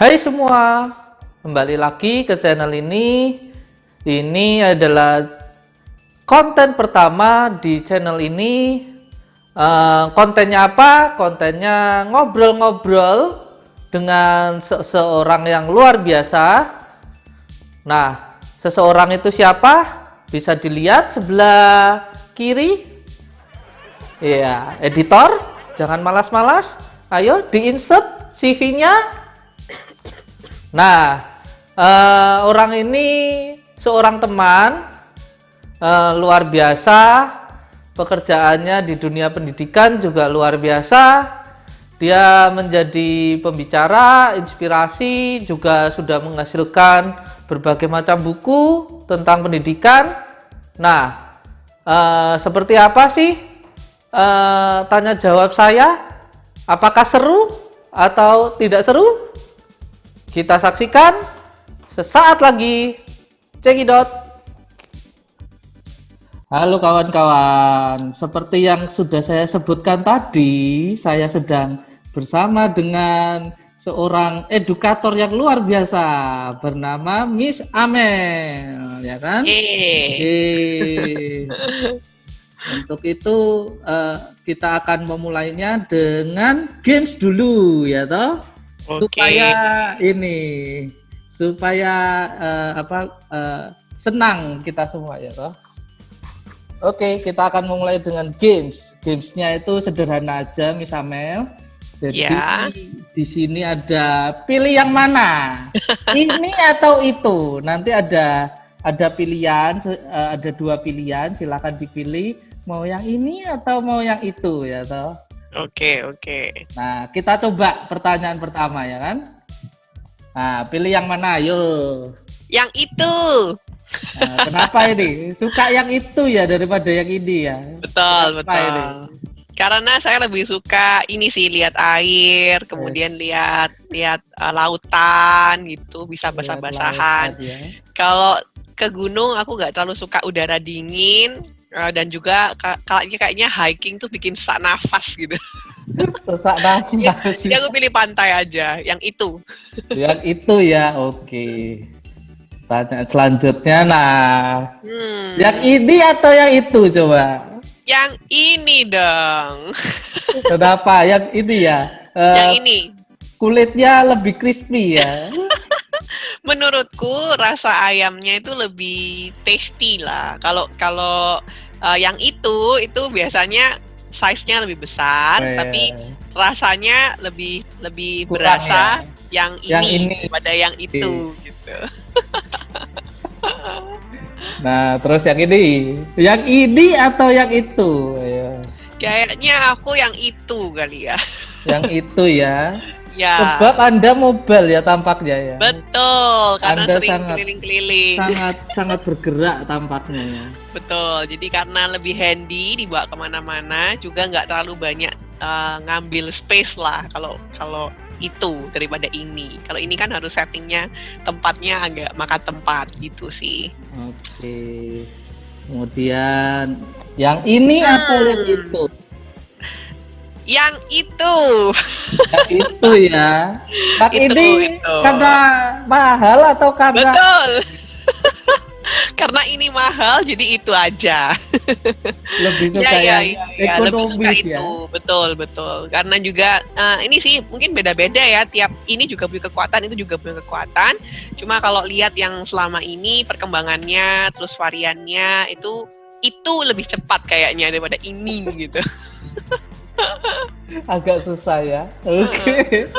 Hai semua, kembali lagi ke channel ini. Ini adalah konten pertama di channel ini. Kontennya apa? Kontennya ngobrol-ngobrol dengan seseorang yang luar biasa. Nah, seseorang itu siapa? Bisa dilihat sebelah kiri. Iya, editor, jangan malas-malas. Ayo di-insert CV-nya. Nah, orang ini seorang teman luar biasa, pekerjaannya di dunia pendidikan juga luar biasa. Dia menjadi pembicara, inspirasi, juga sudah menghasilkan berbagai macam buku tentang pendidikan. Nah, seperti apa sih tanya jawab saya? Apakah seru atau tidak seru? Kita saksikan sesaat lagi. Cekidot. Halo kawan-kawan, seperti yang sudah saya sebutkan tadi, saya sedang bersama dengan seorang edukator yang luar biasa bernama Miss Amel, ya kan? Untuk itu kita akan memulainya dengan games dulu, ya toh? Supaya senang kita semua, ya toh. Oke, kita akan memulai dengan games. Gamesnya itu sederhana aja, Miss Amel. Jadi di sini ada pilih yang mana, ini atau itu. Nanti ada pilihan, ada dua pilihan. Silakan dipilih mau yang ini atau mau yang itu, ya toh. Oke. Nah, kita coba pertanyaan pertama, ya kan? Nah, pilih yang mana, yuk. Yang itu. Nah, kenapa ini? Suka yang itu ya daripada yang ini ya? Betul. Karena saya lebih suka ini sih, lihat air, kemudian lihat lautan gitu, bisa basah-basahan. Ya. Kalau ke gunung aku nggak terlalu suka udara dingin. Dan juga kayaknya hiking tuh bikin sesak nafas gitu. Sesak nafas. Jadi aku pilih pantai aja, yang itu. Yang itu ya, oke. Tanya selanjutnya, yang ini atau yang itu coba? Yang ini dong. Kenapa? Yang ini ya? Yang ini. Kulitnya lebih crispy ya. Menurutku rasa ayamnya itu lebih tasty lah. Kalau yang itu biasanya size-nya lebih besar, tapi rasanya lebih berasa ya? yang ini daripada yang itu gitu. Nah, terus yang ini atau yang itu? Ayo. Kayaknya aku yang itu kali ya. Yang itu ya. Ya. Sebab Anda mobile ya tampaknya ya. Betul, karena Anda sering keliling-keliling. Sangat bergerak tampaknya ya. Betul, jadi karena lebih handy dibawa kemana-mana, juga nggak terlalu banyak ngambil space lah kalau itu daripada ini. Kalau ini kan harus settingnya tempatnya agak makan tempat gitu sih. Oke. Kemudian yang ini atau yang itu? Yang itu. Yang itu ya. Yang ini karena mahal atau karena? Betul. Karena ini mahal jadi itu aja. Lebih suka yang ekonomis lebih suka itu. Betul. Karena juga ini sih mungkin beda-beda ya, tiap ini juga punya kekuatan, itu juga punya kekuatan. Cuma kalau lihat yang selama ini perkembangannya terus variannya itu lebih cepat kayaknya daripada ini gitu. Agak susah ya. Oke.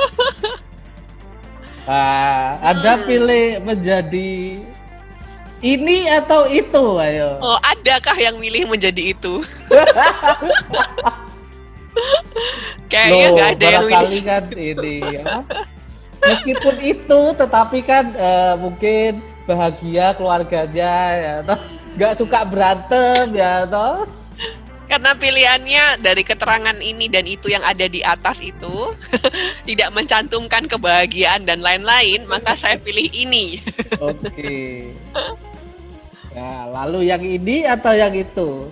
Anda pilih menjadi ini atau itu, ayo. Oh, adakah yang milih menjadi itu? Kayaknya nggak ada yang milih. Kan ini ya. Meskipun itu, tetapi kan mungkin bahagia keluarganya ya, toh. Nggak suka berantem ya, toh. Karena pilihannya dari keterangan ini dan itu yang ada di atas itu tidak mencantumkan kebahagiaan dan lain-lain, maka saya pilih ini. Oke. Ya, lalu yang ini atau yang itu?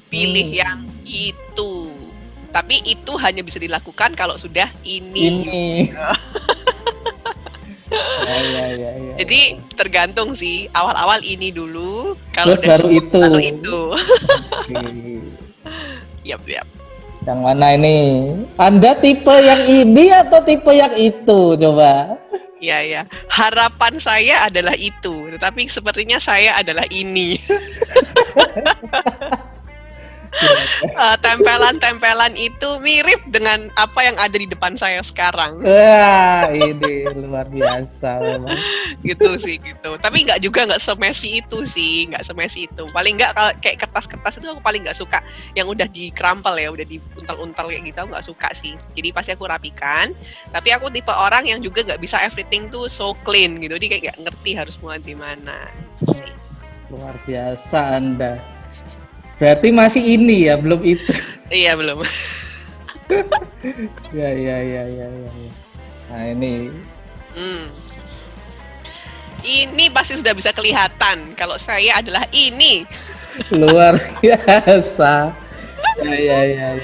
Pilih yang itu. Tapi itu hanya bisa dilakukan kalau sudah ini. Ya. Jadi tergantung sih, awal-awal ini dulu, kalau terus baru itu. Baru itu. Okay. Yap. Yang mana ini? Anda tipe yang ini atau tipe yang itu? Coba. Ya. Harapan saya adalah itu, tetapi sepertinya saya adalah ini. Tempelan-tempelan itu mirip dengan apa yang ada di depan saya sekarang. Wah, ini luar biasa memang. Gitu sih gitu. Tapi nggak semesi itu sih, nggak semesi itu. Paling nggak kalau kayak kertas-kertas itu aku paling nggak suka yang udah dikerampel ya, udah diuntal-untal kayak gitu, aku nggak suka sih. Jadi pasti aku rapikan. Tapi aku tipe orang yang juga nggak bisa everything tuh so clean gitu. Jadi kayak nggak ngerti harus mulai di mana. Luar biasa Anda. Berarti masih ini ya, belum itu. Iya, belum. Ya. Nah, ini. Ini pasti sudah bisa kelihatan kalau saya adalah ini. Luar biasa. Ya.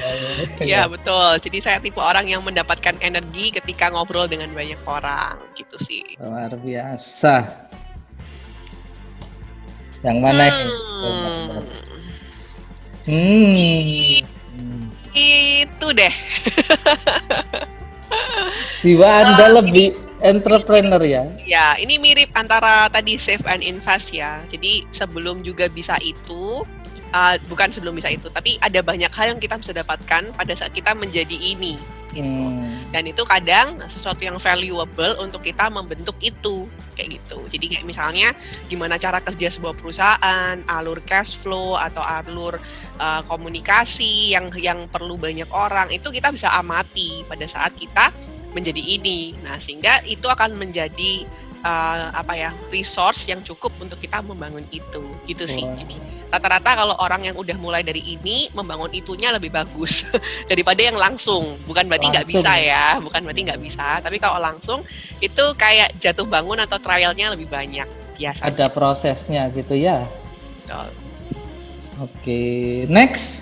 Ya, betul. Jadi saya tipe orang yang mendapatkan energi ketika ngobrol dengan banyak orang, gitu sih. Luar biasa. Yang mana ini? Itu deh. Jiwa Anda lebih entrepreneur ya? Ya, ini mirip antara tadi save and invest ya. Jadi sebelum juga bisa itu, bukan sebelum bisa itu, tapi ada banyak hal yang kita bisa dapatkan pada saat kita menjadi ini. Gitu. Dan itu kadang sesuatu yang valuable untuk kita membentuk itu kayak gitu. Jadi kayak misalnya gimana cara kerja sebuah perusahaan, alur cash flow atau alur komunikasi yang perlu banyak orang, itu kita bisa amati pada saat kita menjadi ini. Nah, sehingga itu akan menjadi resource yang cukup untuk kita membangun itu gitu sih. Jadi rata-rata kalau orang yang udah mulai dari ini membangun itunya lebih bagus daripada yang langsung. Bukan berarti nggak bisa ya, bukan berarti nggak bisa, tapi kalau langsung itu kayak jatuh bangun atau trialnya lebih banyak biasa. Ada prosesnya gitu ya. Betul. Oke, next.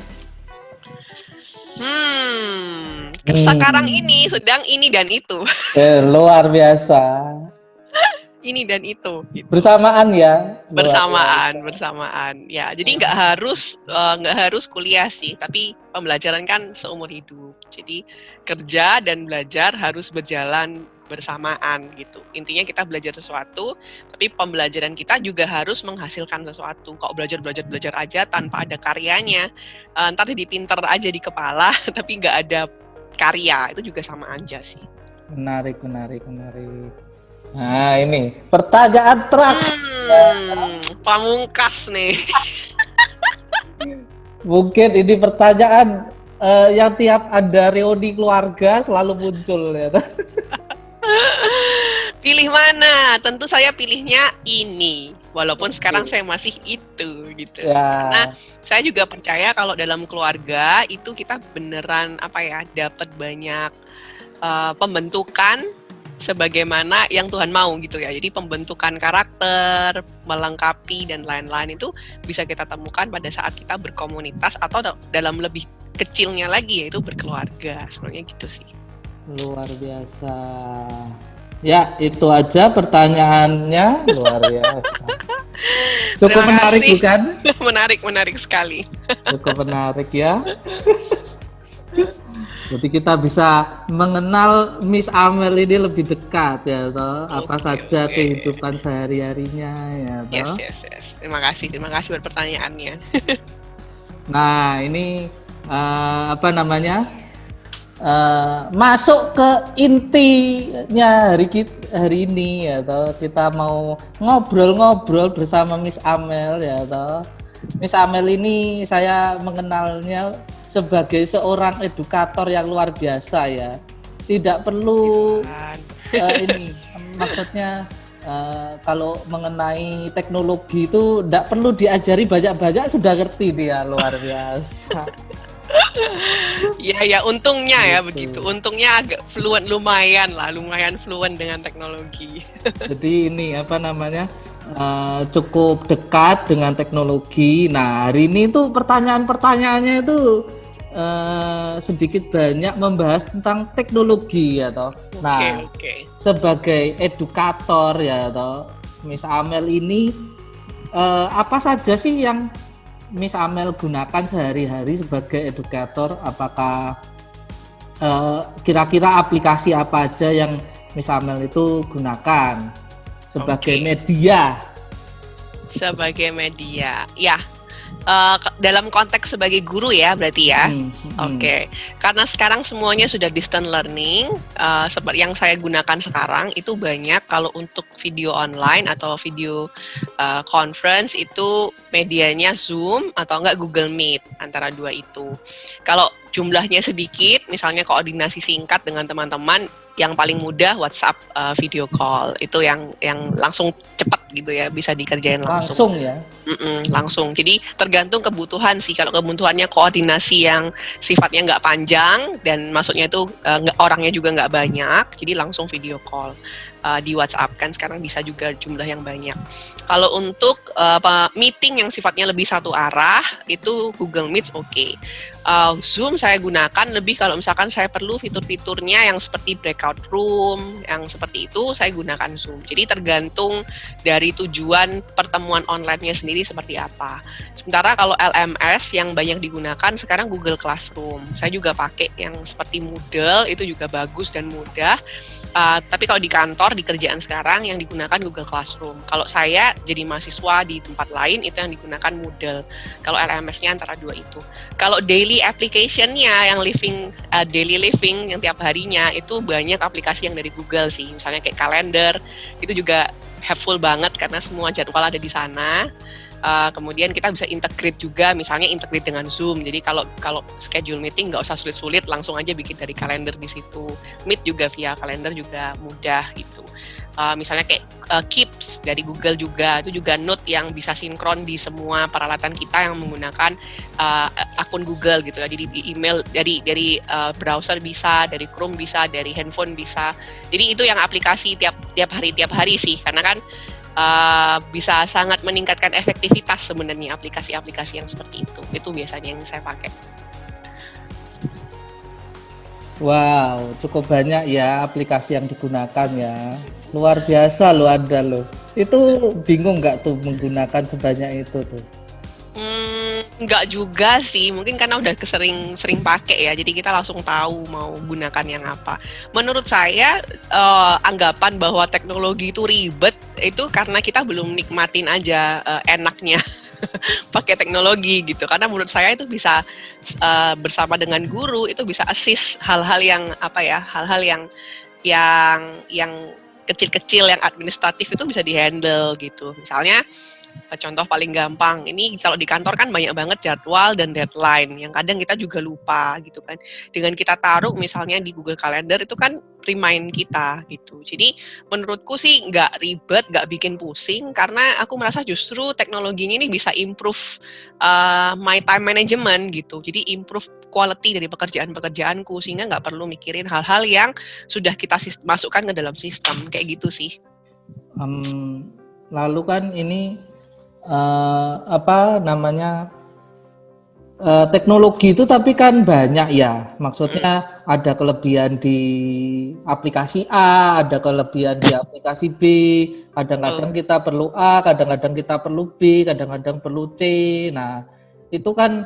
Sekarang ini sedang ini dan itu. Luar biasa. Ini dan itu gitu. Bersamaan ya? Bersamaan ya. Jadi nggak harus kuliah sih, tapi pembelajaran kan seumur hidup. Jadi kerja dan belajar harus berjalan bersamaan gitu. Intinya kita belajar sesuatu, tapi pembelajaran kita juga harus menghasilkan sesuatu. Kok belajar aja tanpa ada karyanya, ntar jadi pinter aja di kepala tapi nggak ada karya, itu juga sama aja sih. Menarik. Nah, ini pertanyaan terakhir. Pamungkas nih. Mungkin ini pertanyaan yang tiap ada reuni keluarga selalu muncul ya. Pilih mana? Tentu saya pilihnya ini. Walaupun sekarang saya masih itu gitu. Ya. Karena saya juga percaya kalau dalam keluarga itu kita beneran dapat banyak pembentukan sebagaimana yang Tuhan mau gitu ya. Jadi pembentukan karakter, melengkapi dan lain-lain itu bisa kita temukan pada saat kita berkomunitas atau dalam lebih kecilnya lagi yaitu berkeluarga. Sebenarnya gitu sih. Luar biasa. Ya, itu aja pertanyaannya. Luar biasa. Cukup menarik bukan? Menarik sekali. Cukup menarik ya. Jadi kita bisa mengenal Miss Amel ini lebih dekat ya toh. Apa saja kehidupan sehari-harinya ya toh. Yes. Terima kasih buat pertanyaannya. Nah, ini masuk ke intinya hari ini ya toh. Kita mau ngobrol-ngobrol bersama Miss Amel ya toh. Miss Amel ini saya mengenalnya sebagai seorang edukator yang luar biasa ya. Tidak perlu maksudnya kalau mengenai teknologi itu tidak perlu diajari banyak-banyak sudah ngerti dia, luar biasa. Ya untungnya ya begitu. Untungnya agak lumayan fluent dengan teknologi. Jadi ini cukup dekat dengan teknologi. Nah, hari ini tuh pertanyaannya itu sedikit banyak membahas tentang teknologi ya toh. Nah, sebagai edukator ya toh, Miss Amel ini apa saja sih yang Miss Amel gunakan sehari-hari sebagai edukator? Apakah kira-kira aplikasi apa aja yang Miss Amel itu gunakan sebagai media? Sebagai media, ya. Dalam konteks sebagai guru ya berarti ya. Oke. Karena sekarang semuanya sudah distance learning, seperti yang saya gunakan sekarang itu banyak kalau untuk video online atau video conference itu medianya Zoom atau enggak Google Meet, antara dua itu. Kalau jumlahnya sedikit, misalnya koordinasi singkat dengan teman-teman, yang paling mudah WhatsApp video call, itu yang langsung cepat gitu ya, bisa dikerjain langsung ya. Langsung. Jadi tergantung kebutuhan sih. Kalau kebutuhannya koordinasi yang sifatnya nggak panjang dan maksudnya itu orangnya juga nggak banyak, jadi langsung video call. Di WhatsApp kan sekarang bisa juga jumlah yang banyak. Kalau untuk meeting yang sifatnya lebih satu arah itu Google Meet oke. Zoom saya gunakan lebih kalau misalkan saya perlu fitur-fiturnya yang seperti breakout room, yang seperti itu saya gunakan Zoom. Jadi tergantung dari tujuan pertemuan online-nya sendiri seperti apa. Sementara kalau LMS yang banyak digunakan sekarang Google Classroom. Saya juga pakai yang seperti Moodle, itu juga bagus dan mudah. Tapi kalau di kantor, di kerjaan sekarang yang digunakan Google Classroom. Kalau saya jadi mahasiswa di tempat lain itu yang digunakan Moodle. Kalau LMS-nya antara dua itu. Kalau daily application-nya yang daily living yang tiap harinya itu banyak aplikasi yang dari Google sih. Misalnya kayak kalender, itu juga helpful banget karena semua jadwal ada di sana. Kemudian kita bisa integrate juga, misalnya integrate dengan Zoom. Jadi kalau schedule meeting nggak usah sulit-sulit, langsung aja bikin dari kalender di situ. Meet juga via kalender juga mudah gitu. Misalnya kayak Keeps dari Google juga, itu juga note yang bisa sinkron di semua peralatan kita yang menggunakan akun Google gitu ya. Jadi di email dari browser bisa, dari Chrome bisa, dari handphone bisa. Jadi itu yang aplikasi tiap hari sih, karena kan bisa sangat meningkatkan efektivitas sebenarnya aplikasi-aplikasi yang seperti itu. Itu biasanya yang saya pakai. Wow, cukup banyak ya aplikasi yang digunakan ya. Luar biasa lo Anda lo. Itu bingung nggak tuh menggunakan sebanyak itu tuh? Nggak juga sih, mungkin karena udah sering pakai ya, jadi kita langsung tahu mau gunakan yang apa. Menurut saya anggapan bahwa teknologi itu ribet itu karena kita belum nikmatin aja enaknya pakai teknologi gitu. Karena menurut saya itu bisa bersama dengan guru itu bisa assist hal-hal yang yang kecil-kecil yang administratif itu bisa dihandle gitu. Misalnya contoh paling gampang, ini kalau di kantor kan banyak banget jadwal dan deadline yang kadang kita juga lupa gitu kan. Dengan kita taruh misalnya di Google Calendar itu kan remind kita gitu. Jadi menurutku sih nggak ribet, nggak bikin pusing karena aku merasa justru teknologi ini bisa improve my time management gitu. Jadi improve quality dari pekerjaan-pekerjaanku sehingga nggak perlu mikirin hal-hal yang sudah kita masukkan ke dalam sistem kayak gitu sih. Lalu kan ini teknologi itu tapi kan banyak ya, maksudnya ada kelebihan di aplikasi A, ada kelebihan di aplikasi B, kadang-kadang kita perlu A, kadang-kadang kita perlu B, kadang-kadang perlu C. Nah itu kan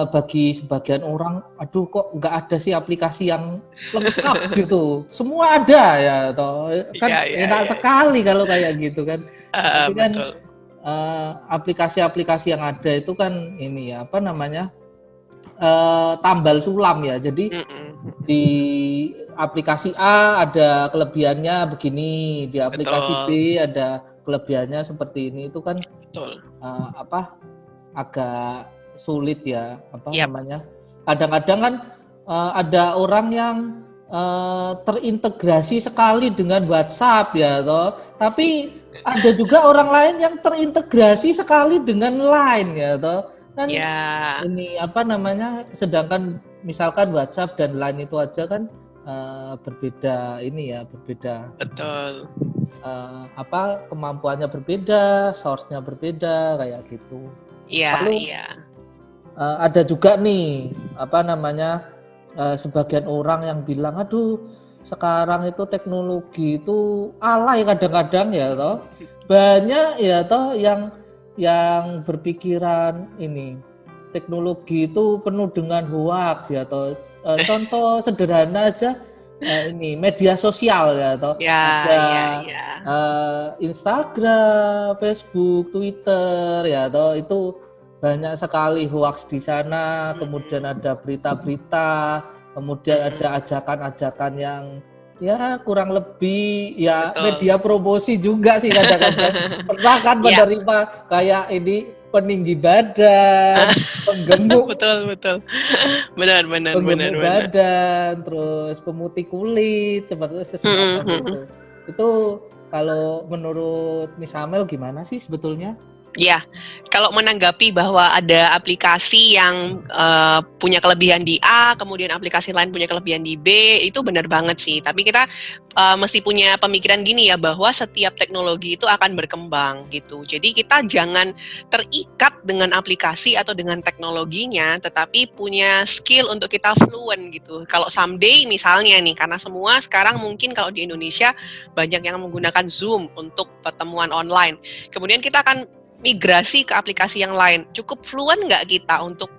bagi sebagian orang, aduh kok nggak ada sih aplikasi yang lengkap gitu, semua ada ya toh kan enak sekali kalau kayak gitu kan. Tapi kan aplikasi-aplikasi yang ada itu kan ini ya tambal sulam ya. Jadi di aplikasi A ada kelebihannya begini, di aplikasi B ada kelebihannya seperti ini. Itu kan agak sulit ya Kadang-kadang kan ada orang yang terintegrasi sekali dengan WhatsApp ya toh. Tapi ada juga orang lain yang terintegrasi sekali dengan Line ya toh. Kan ini sedangkan misalkan WhatsApp dan Line itu aja kan berbeda. Betul. Kemampuannya berbeda, source-nya berbeda kayak gitu. Iya. ada juga nih sebagian orang yang bilang, aduh sekarang itu teknologi itu alay kadang-kadang ya toh. Banyak ya toh yang berpikiran ini teknologi itu penuh dengan hoax ya toh. Contoh sederhana aja ini media sosial ya toh. Ya, Ada ya. Instagram, Facebook, Twitter ya toh, itu banyak sekali hoax di sana. Kemudian ada berita-berita, kemudian ada ajakan-ajakan yang ya kurang lebih ya Betul. media promosi juga sih kadang-kadang. Pernah kan menerima kayak ini peninggi badan, penggemuk betul. Benar. badan, terus pemutih kulit, seperti semacam itu. Itu kalau menurut Miss Amel gimana sih sebetulnya? Ya, kalau menanggapi bahwa ada aplikasi yang punya kelebihan di A, kemudian aplikasi lain punya kelebihan di B, itu benar banget sih. Tapi kita mesti punya pemikiran gini ya, bahwa setiap teknologi itu akan berkembang gitu. Jadi kita jangan terikat dengan aplikasi atau dengan teknologinya, tetapi punya skill untuk kita fluent gitu. Kalau someday misalnya nih, karena semua sekarang mungkin kalau di Indonesia banyak yang menggunakan Zoom untuk pertemuan online. Kemudian kita akan migrasi ke aplikasi yang lain. Cukup fluent nggak kita untuk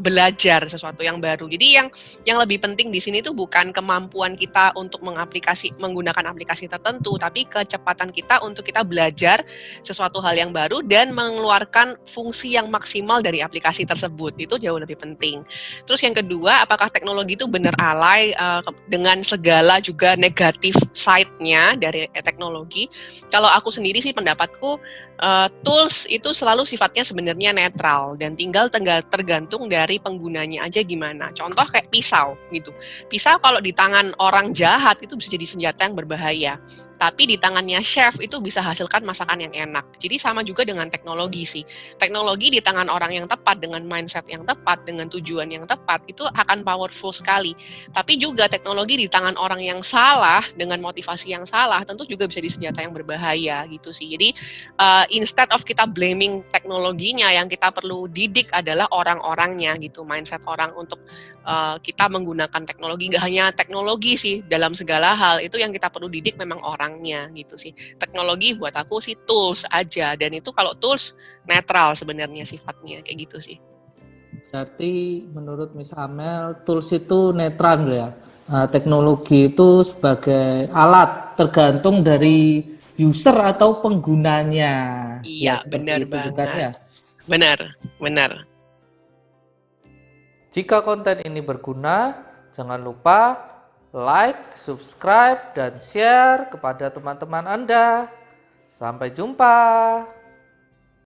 belajar sesuatu yang baru. Jadi yang lebih penting di sini tuh bukan kemampuan kita untuk menggunakan aplikasi tertentu, tapi kecepatan kita untuk kita belajar sesuatu hal yang baru dan mengeluarkan fungsi yang maksimal dari aplikasi tersebut. Itu jauh lebih penting. Terus yang kedua, apakah teknologi itu benar alay dengan segala juga negatif side-nya dari teknologi? Kalau aku sendiri sih pendapatku, tools itu selalu sifatnya sebenarnya netral dan tinggal tergantung dari penggunanya aja gimana. Contoh kayak pisau gitu. Pisau kalau di tangan orang jahat itu bisa jadi senjata yang berbahaya. Tapi di tangannya chef itu bisa hasilkan masakan yang enak. Jadi sama juga dengan teknologi sih. Teknologi di tangan orang yang tepat, dengan mindset yang tepat, dengan tujuan yang tepat, itu akan powerful sekali. Tapi juga teknologi di tangan orang yang salah, dengan motivasi yang salah, tentu juga bisa jadi senjata yang berbahaya gitu sih. Jadi instead of kita blaming teknologinya, yang kita perlu didik adalah orang-orangnya gitu, mindset orang untuk kita menggunakan teknologi. Nggak hanya teknologi sih, dalam segala hal itu yang kita perlu didik memang orangnya gitu sih. Teknologi buat aku sih tools aja, dan itu kalau tools netral sebenarnya sifatnya, kayak gitu sih. Berarti menurut Miss Amel, tools itu netral ya. Teknologi itu sebagai alat tergantung dari user atau penggunanya. Ya Iya, seperti itu bukan ya? Benar. Jika konten ini berguna, jangan lupa like, subscribe, dan share kepada teman-teman Anda. Sampai jumpa.